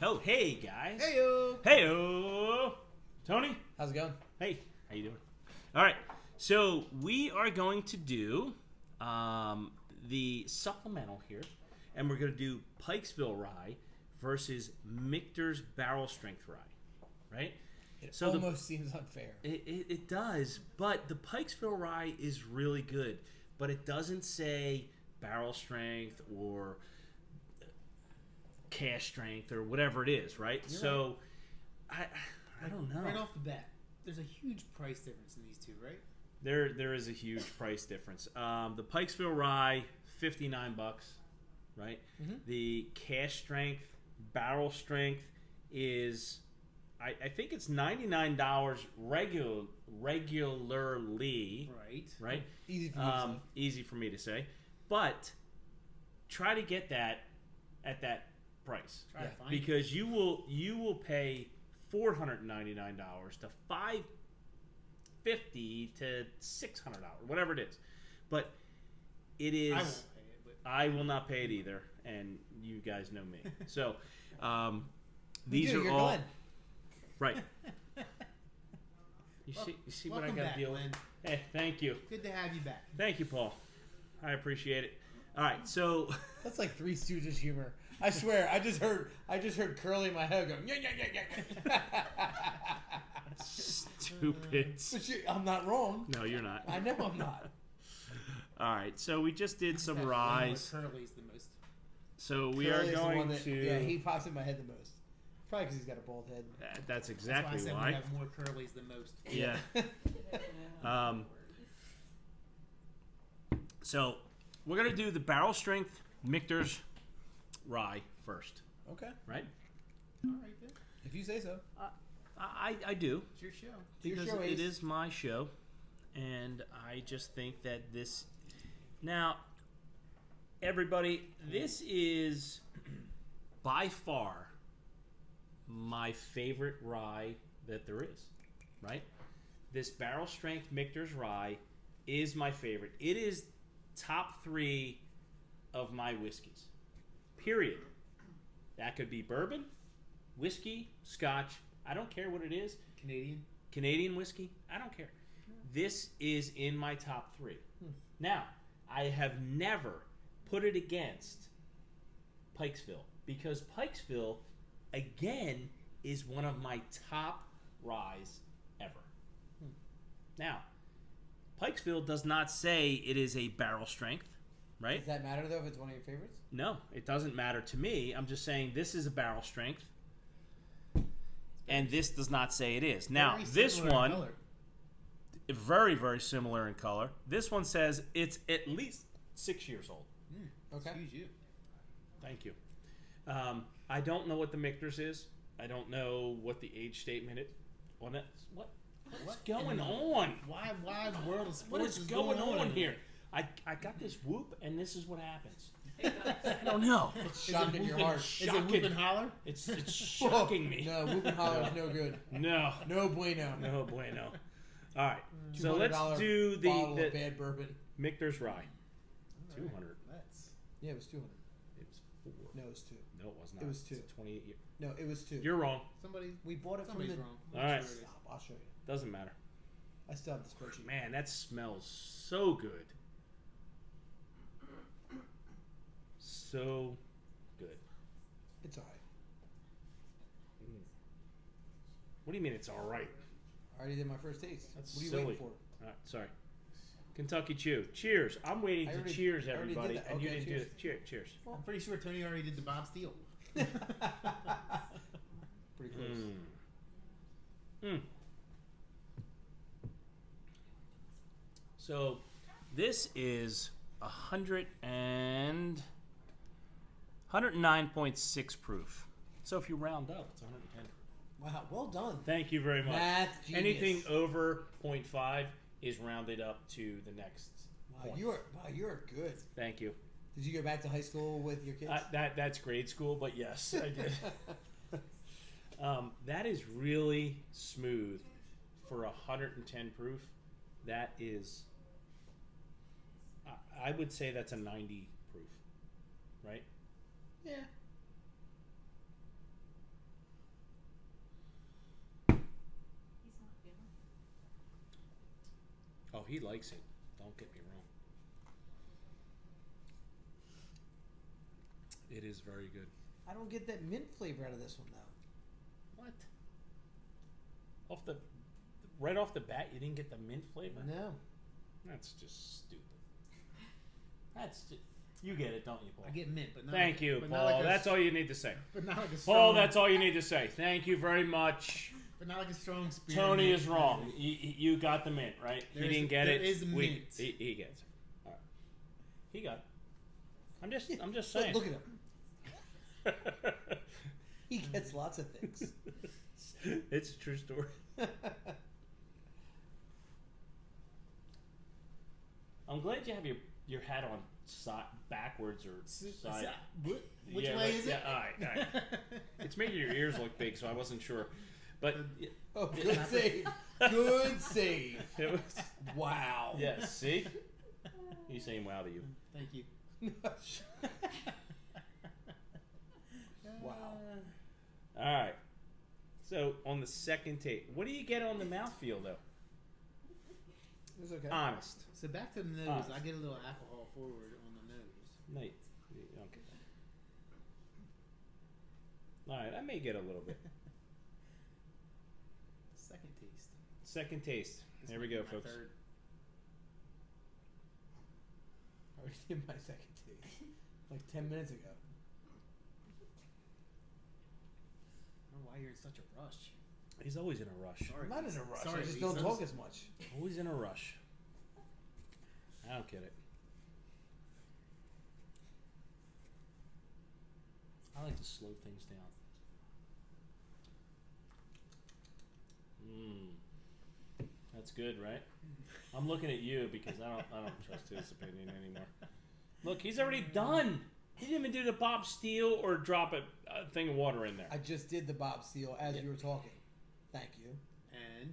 Oh, hey guys. Heyo. Heyo. Tony. How's it going? Hey, how you doing? All right. So we are going to do the supplemental here, and we're going to do Pikesville Rye versus Michter's Barrel Strength Rye, right? It So almost seems unfair. It does, but the Pikesville Rye is really good, but it doesn't say barrel strength or cash strength or whatever it is, right? You're so I don't know. Right off the bat, there's a huge price difference in these two, right? There is a huge price difference. The Pikesville Rye, $59, right? Mm-hmm. The cash strength, barrel strength is, I think it's $99 regularly. Right? Easy for you to say. Easy for me to say. But try to get that at that price. Try to find Because you will pay $499 to $550 to $600, whatever it is. But it is. I won't pay it, but I will not pay it either, and you guys know me. So these are You're all Glenn. right. You Well, see what I welcome got to back, deal with. Glenn. Hey, thank you, Good to have you back. thank you, Paul. I appreciate it. All right, so That's like Three Stooges humor. I swear, I just heard Curly in my head going, yeah, yeah, yeah, yeah. stupid. But I'm not wrong. No, you're not. I know I'm not. All right, so we just did some That ryes. Curly's the most. So we Curly are is the going one that, to. Yeah, he pops in my head the most. Probably because he's got a bald head. That's That's exactly why I said why. we have more Curly's than most. Yeah. So we're gonna do the barrel strength Michter's rye first, Okay. right? All right, then. If you say so. I do It's your show. Your because show, it Ace. is my show, and I just think that this. Now, everybody, this is by far my favorite rye that there is, right? This barrel strength Michter's rye is my favorite. It is top 3 of my whiskeys. Period. That could be bourbon, whiskey, scotch. I don't care what it is. Canadian whiskey. I don't care. This is in my top 3. Now, I have never put it against Pikesville because Pikesville, again, is one of my top ryes ever. Now, Pikesville does not say it is a barrel strength, right? Does that matter, though, if it's one of your favorites? No, it doesn't matter to me. I'm just saying this is a barrel strength, and this does not say it is. Now, Very this similar in one, color. very, very similar in color. This one says it's at least 6 years old. Okay. Excuse you. Thank you. I don't know what the Michter's is. I don't know what the age statement is. What's going on? Why world of What sports is going on here? I got this whoop, and this is what happens. I don't know. It's shocking your heart. Is it whoop and holler? It's shocking me. No, whoop and holler is no good. No. No bueno. No bueno. All right. So let's $200 do bottle the of bad bourbon. Michter's Rye. 200. Let's. Yeah, it was 200. It was 4. No, it was 2. No, it was not. It was 2. It's 28 years. No, it was 2. You're wrong. We bought it from Somebody's the... wrong. All right. Sure it is. Stop, I'll show you. Doesn't matter. I still have the spreadsheet. Man, that smells so good. So good. It's alright. What do you mean it's all right? I already did my first taste. That's what are you silly. waiting for? All right, sorry. Kentucky Chew. Cheers. I'm waiting I to already- cheers I already did everybody, that. and you Okay, didn't cheers. do it. Cheers. I'm pretty sure Tony already did the Bob Steele. Pretty close. So, this is 109.6 proof. So if you round up, it's 110 proof. Wow, well done. Thank you very much. Math genius. Anything over 0.5 is rounded up to the next point. You are good. Thank you. Did you go back to high school with your kids? That's grade school, but yes, I did. That is really smooth for 110 proof. That is, I would say that's a 90 proof, right? Yeah. Oh, he likes it. Don't get me wrong. It is very good. I don't get that mint flavor out of this one though. What? Right off the bat, you didn't get the mint flavor? No. That's just stupid. You get it, don't you, Paul? I get mint, but not. Thank you, but Paul. not like a That's all you need to say. But not like a Paul, strong. that's all you need to say. Thank you very much. But not like a strong spirit. Tony is wrong. You got the mint, right? There He is- didn't get there it. is mint. He gets it. All right. He got it. I'm just saying. Look at him. He gets lots of things. It's a true story. I'm glad you have your hat on backwards or side. Which way is it? Yeah, all right. It's making your ears look big, so I wasn't sure. But Oh, good save. Good save. it was, Wow. yeah, see? He's saying wow to you. Thank you. Wow. All right. So on the second tape, what do you get on the mouthfeel though? It's okay. Honest. So back to the nose. Honest. I get a little alcohol forward on the nose. Nate, you don't get that. All right, I may get a little bit. Second taste. Second taste. This Here we might go, be my folks. third. I already did my second taste like 10 minutes ago. I don't know why you're in such a rush. He's always in a rush. Sorry, I'm not in Lisa. a rush. Sorry, I just Lisa. don't talk as much. Always in a rush. I don't get it. I like to slow things down. That's good, right? I'm looking at you because I don't trust his opinion anymore. Look, he's already done. He didn't even do the Bob Steele or drop a thing of water in there. I just did the Bob Steele as you were talking. Thank you. And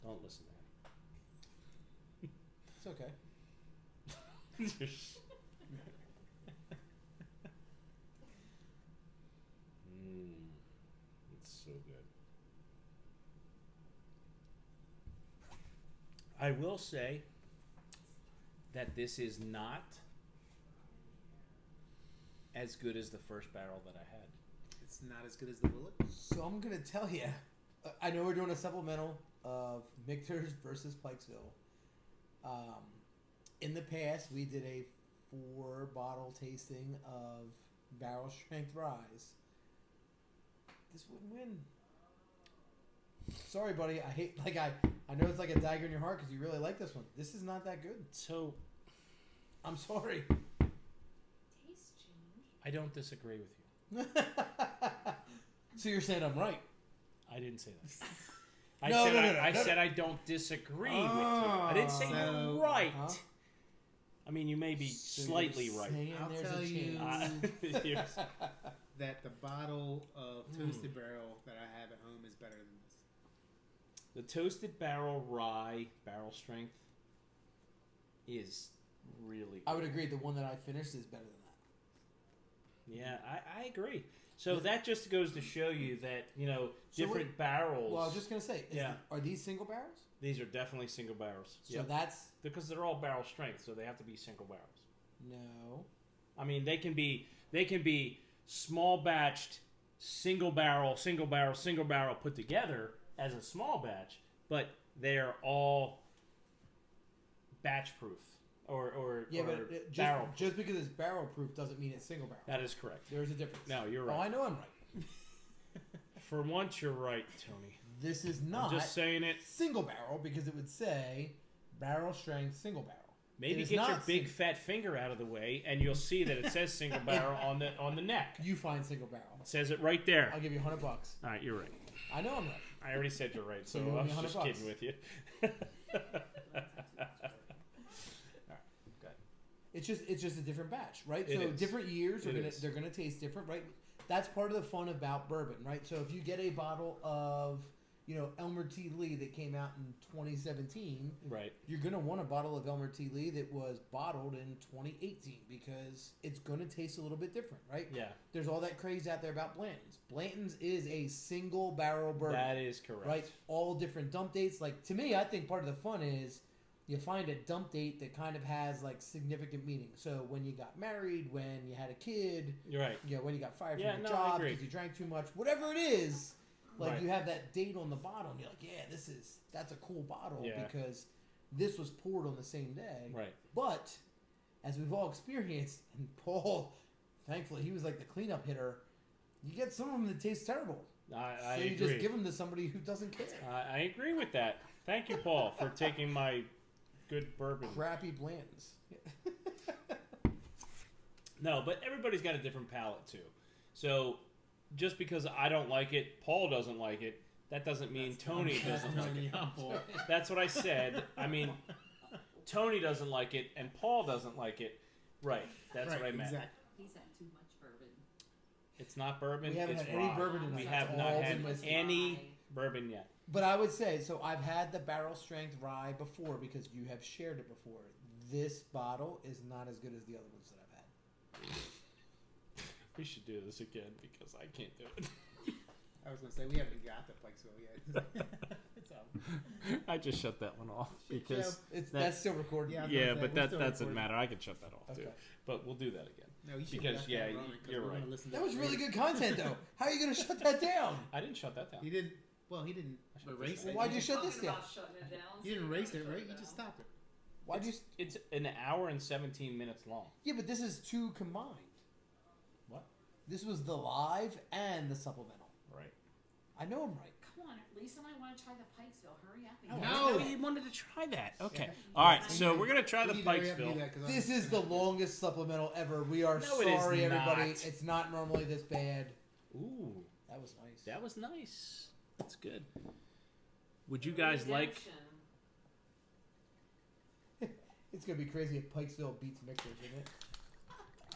Don't listen to It's okay. him. It's so good. I will say that this is not as good as the first barrel that I had. it's not as good as the Willet. So I'm going to tell you. I know we're doing a supplemental of Michter's versus Pikesville. In the past, we did a 4-bottle tasting of barrel strength ryes. This wouldn't win. Sorry, buddy. I know it's like a dagger in your heart because you really like this one. This is not that good. So I'm sorry. Taste change. I don't disagree with you. So you're saying I'm right? I didn't say that. I said I don't disagree with you. I didn't say So- you're right. Huh? I mean, you may be So slightly you're right. saying I'll there's tell a you- chance. Yes. That the bottle of toasted barrel that I have at home is better than this. The toasted barrel rye barrel strength is really I good. would agree. The one that I finished is better than that. Yeah, I agree. So that just goes to show you that, So different barrels. Well, I was just gonna say, Yeah. are these single barrels? These are definitely single barrels. So Yep. that's Because they're all barrel strength, so they have to be single barrels. no. I mean, they can be small batched, single barrel put together as a small batch, but they're all batch proof or Yeah, or but barrel. just because it's barrel proof doesn't mean it's single barrel. That is correct. There's a difference. No, you're Oh, I right. know I'm right. For once, you're right, Tony. This is I'm not just saying it. single barrel because it would say barrel strength single barrel. Maybe It is get your not big fat finger out of the way, and you'll see that it says single barrel on the neck. You find single barrel. It says it right there. I'll give you $100. All right, you're right. I know I'm right. I already said you're right, so So you owe I me was just $100. kidding with you. It's just a different batch, right? It So is. different years It are is. they're gonna taste different, right? That's part of the fun about bourbon, right? So if you get a bottle of Elmer T. Lee that came out in 2017, Right. you're going to want a bottle of Elmer T. Lee that was bottled in 2018 because it's going to taste a little bit different, right? Yeah. There's all that craze out there about Blanton's. Blanton's is a single barrel bourbon. That is correct. Right? All different dump dates. Like, to me, I think part of the fun is you find a dump date that kind of has, like, significant meaning. So when you got married, when you had a kid, You're right. when you got fired Yeah, from your no, I job agree. because you drank too much, whatever it is, like, Right. you have that date on the bottom. You're like, yeah, that's a cool bottle Yeah. because this was poured on the same day. Right. But, as we've all experienced, and Paul, thankfully, he was like the cleanup hitter, you get some of them that taste terrible. I So you agree. just give them to somebody who doesn't care. I agree with that. Thank you, Paul, for taking my good bourbon. Crappy Blantons. No, but everybody's got a different palate too. So just because I don't like it, Paul doesn't like it, that doesn't mean Tony doesn't like it. That's what I said. I mean, Tony doesn't like it and Paul doesn't like it. Right. That's what I meant. Exactly. He's had too much bourbon. It's not bourbon. We haven't it's had any rye. bourbon in We it. have It's not all had been whiskey. any bourbon yet. But I would say, so I've had the barrel strength rye before because you have shared it before. This bottle is not as good as the other ones that I've had. We should do this again because I can't do it. I was gonna say we haven't got to Pikesville yet. It's out. I just shut that one off because That's still recording. Yeah. yeah, I was gonna but say, that we're still doesn't recording. matter. I can shut that off too. Okay. But we'll do that again. No, you should Because, have yeah, that running, 'cause you're we're right. gonna listen to That was really later. good content, though. How are you going to shut that down? I didn't shut that down. He didn't. Well, he didn't erase Well, it. why'd you shut this Talking down? about shutting it down. You didn't erase it, right? You just stopped it. Why'd you? It's an hour and 17 minutes long. Yeah, but this is two combined. What? This was the live and the supplemental. Right. I know I'm right. Come on, Lisa and I want to try the Pikesville. Hurry up. No. And I know you wanted to try that. Okay. All right. So we're gonna try the We need to hurry up and do Pikesville. that, 'cause This I'm- is the longest supplemental ever. We are No, it is sorry, everybody. not. It's not normally this bad. Ooh, That was nice. that was nice. That's good. Would you guys like? Redemption. It's gonna be crazy if Pikesville beats Michter, isn't it?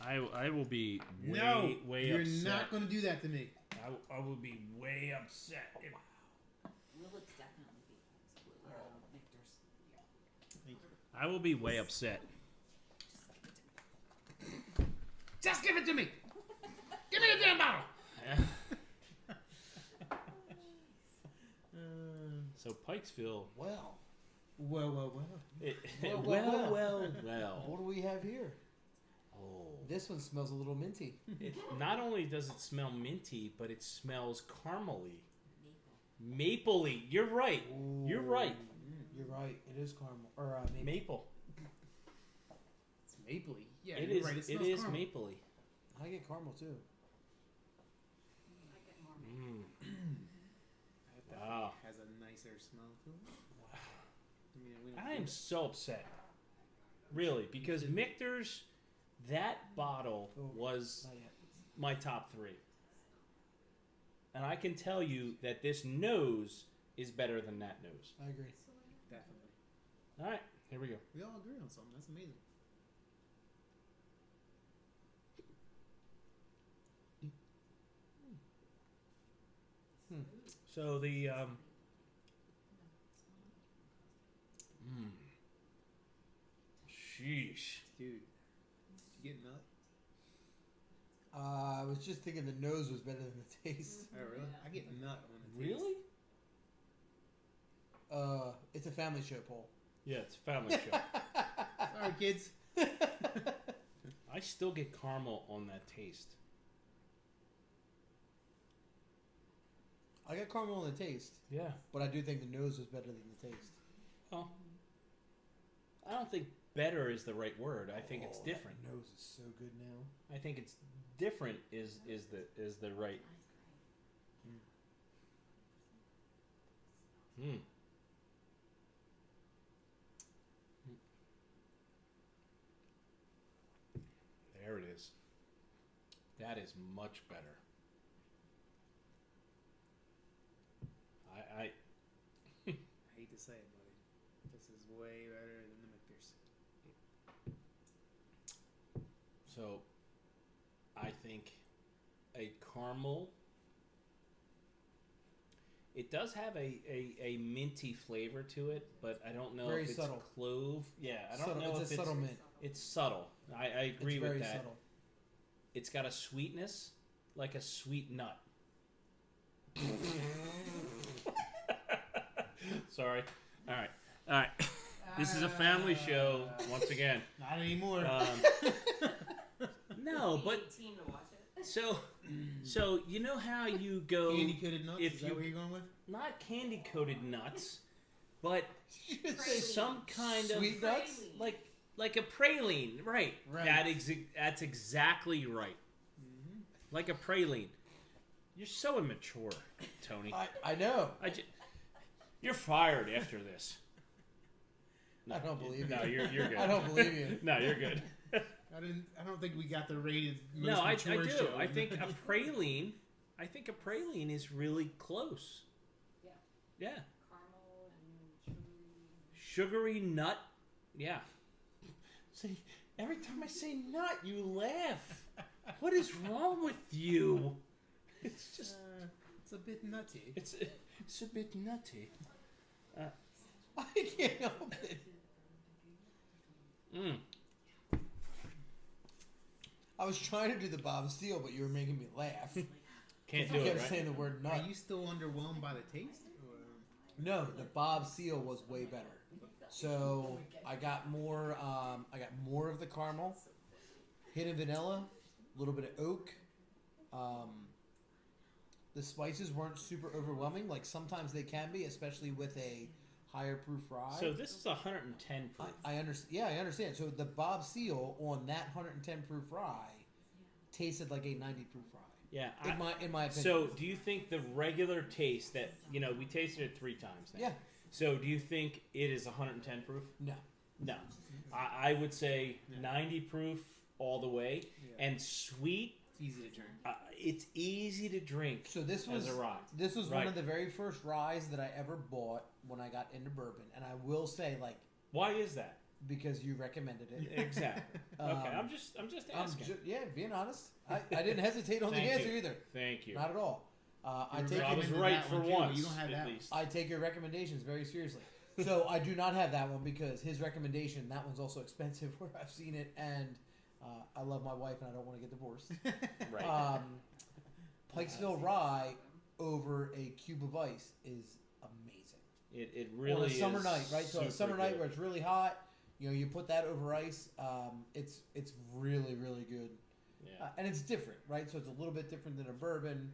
I will be way No, way you're upset. not going to do that to me. I will be way upset. If, Will it's definitely be Pikesville. Michter's. I will be way upset. Just give it to me. Give me the damn bottle. So Pikesville. Well, Well. Well. what do we have here? Oh. This one smells a little minty. Not only does it smell minty, but it smells caramely. Mapley. You're right. You're right. You're right. It is caramel or maple. Maple. It's mapley. Yeah, It you're is. right. It smells is caramel. mapley. I get caramel too. I get more. That Wow. has a nicer smell to it. I mean, we don't I am do so upset. Really, because Michter's, that bottle was Not yet. my top 3. And I can tell you that this nose is better than that nose. I agree. it. Definitely. All right, here we go. We all agree on something. That's amazing. So the sheesh. Dude, you get nut? I was just thinking the nose was better than the taste. Oh, really? I get nut on the taste. Really? It's a family show, Paul. Yeah, it's a family show. Sorry, kids. I still get caramel on that taste. I got caramel in the taste, Yeah. but I do think the nose was better than the taste. Well, I don't think better is the right word. I think it's Oh, different. That nose is so good now. I think it's different is the right. Hmm. There it is. That is much better. I I hate to say it, buddy. This is way better than the Michter's. so I think a caramel It does have a minty flavor to it, but I don't know Very if it's subtle. clove. Yeah, I don't Subtle. know It's if a subtle mint. It's subtle. I agree It's with very that. subtle. It's got a sweetness, like a sweet nut. Sorry. All right. This is a family show once again. Not anymore. No, but Team to watch it. so you know how you go Candy coated nuts. if Is that you- what you're going with? not candy coated nuts, but some kind Sweet of nuts? like a praline, right? Right. That's exactly right. Mm-hmm. Like a praline. You're so immature, Tony. I know. You're fired after this. I don't believe No, you. you're good. I don't believe you. No, you're good. I don't think we got the rated most No, I mature do. show. I think a praline. I think a praline is really close. Yeah. Yeah. Caramel and sugary. Sugary nut. Yeah. See, every time I say nut, you laugh. What is wrong with you? It's just. It's a bit nutty. It's a bit nutty. I can't help it. Mm. I was trying to do the Bob Steele, but you were making me laugh. Can't You do it, kept right? saying the word nut. Are you still underwhelmed by the taste? No, the Bob Seal was way better. So I got more. I got more of the caramel, hit of vanilla, a little bit of oak. The spices weren't super overwhelming. Like sometimes they can be, especially with a higher proof rye. So this is 110 proof. I understand. Yeah, I understand. So the Bob Seal on that 110 proof rye tasted like a 90 proof rye. Yeah. In my opinion. So do you think the regular taste that we tasted it 3 times now? Yeah. So do you think it is 110 proof? No. No. I would say No. 90 proof all the way, Yeah. and sweet. It's easy to drink. It's easy to drink. So this was as a rye. This was Right. one of the very first ryes that I ever bought when I got into bourbon, and I will say, like, Why is that? because you recommended it. Exactly. Okay, I'm just asking. Being honest, I didn't hesitate on the Thank answer you. either. Thank you. Not at all. I You take I was recommended right that for one too, but once, you don't have at that least. I take your recommendations very seriously. So I do not have that one because his recommendation, that one's also expensive where I've seen it, and I love my wife and I don't want to get divorced. Right. Pikesville Rye over a cube of ice is amazing. It really on a summer is night, right? So a super summer night good. where it's really hot, you put that over ice. It's really really good, Yeah. and it's different, right? So it's a little bit different than a bourbon.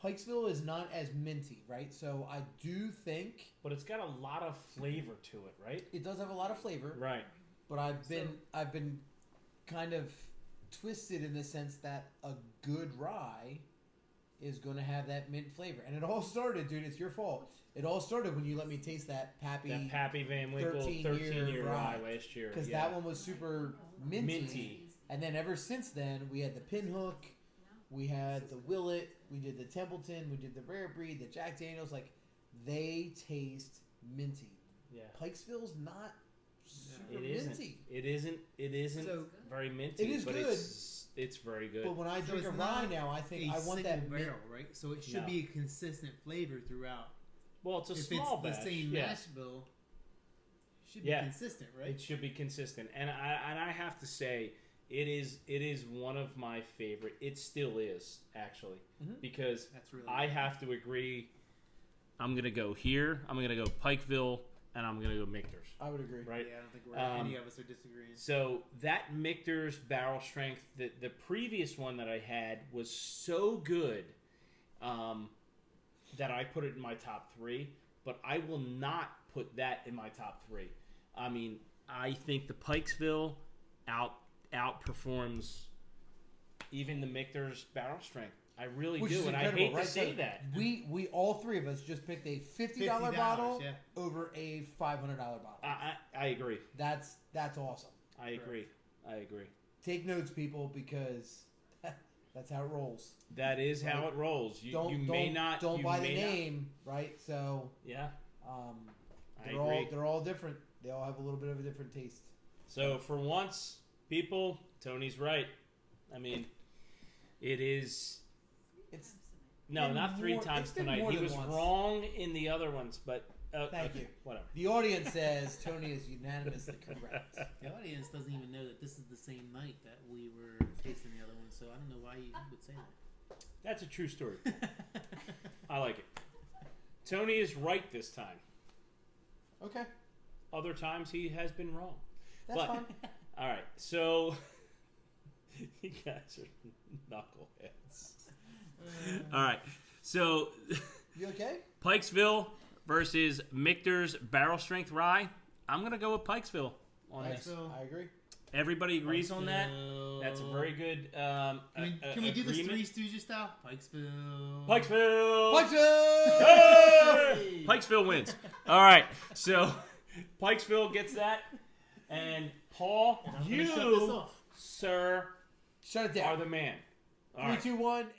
Pikesville is not as minty, right? So I do think But it's got a lot of flavor to it, right? it does have a lot of flavor, Right. but I've been kind of twisted in the sense that a good rye is going to have that mint flavor, and it all started, dude. It's your fault. It all started when you let me taste that Pappy. That Pappy Van Winkle 13-year rye last year. Because yeah. that one was super minty. And then ever since then, we had the Pinhook, we had the Willet, we did the Templeton, we did the Rare Breed, the Jack Daniels. Like, they taste minty. Yeah. Pikesville's not super It isn't. minty. It isn't So- very minty. It is but good. It's very good. But when I So drink a it's rye not now, I think a I want that single mint. barrel, right? So it should No. be a consistent flavor throughout. well, it's a if small it's batch. the same yeah. mash bill, it should be Yeah. consistent, right? It should be consistent, and I have to say, it is one of my favorite. It still is actually Mhm. because That's really I good. have to agree. I'm gonna go here. I'm gonna go Pikeville, and I'm gonna go Michter's. I would agree. Right. Yeah, I don't think any of us are disagreeing. So that Michter's barrel strength, the previous one that I had was so good that I put it in my top 3. But I will not put that in my top 3. I mean, I think the Pikesville outperforms even the Michter's barrel strength. I really Which do, is and I incredible, hate right? to say So that. We all three of us just picked a $50 bottle yeah. over a $500 bottle. I agree. That's awesome. I agree. I agree. Take notes, people, because that's how it rolls. That is how Right. it rolls. You Don't may not. don't you buy the may not- name, right? So Yeah, I they're all agree. they're all different. They all have a little bit of a different taste. So for once, people, Tony's right. I mean, it is. It's No, been not 3 more- times it's been tonight. more He than was once. wrong in the other ones, but Thank okay, you. Whatever. The audience says Tony is unanimously correct. The audience doesn't even know that this is the same night that we were tasting the other one, so I don't know why you would say That's a true story. I like it. Tony is right this time. Okay, Other times he has been wrong. that's But- fine. All right, so you guys are knuckleheads. All right, so You okay? Pikesville versus Michter's Barrel Strength Rye. I'm gonna go with Pikesville on this. Pikesville. I agree. Everybody agrees on that. Pikesville. That's a very good. Can we do this agreement. Three Stooges style? Pikesville. Pikesville. Pikesville! Hey! Pikesville wins. All right, so Pikesville gets that, and Paul, And I'm gonna shut this you, off. sir, Shut it are down. the man. All 3, right. 2, 1. And-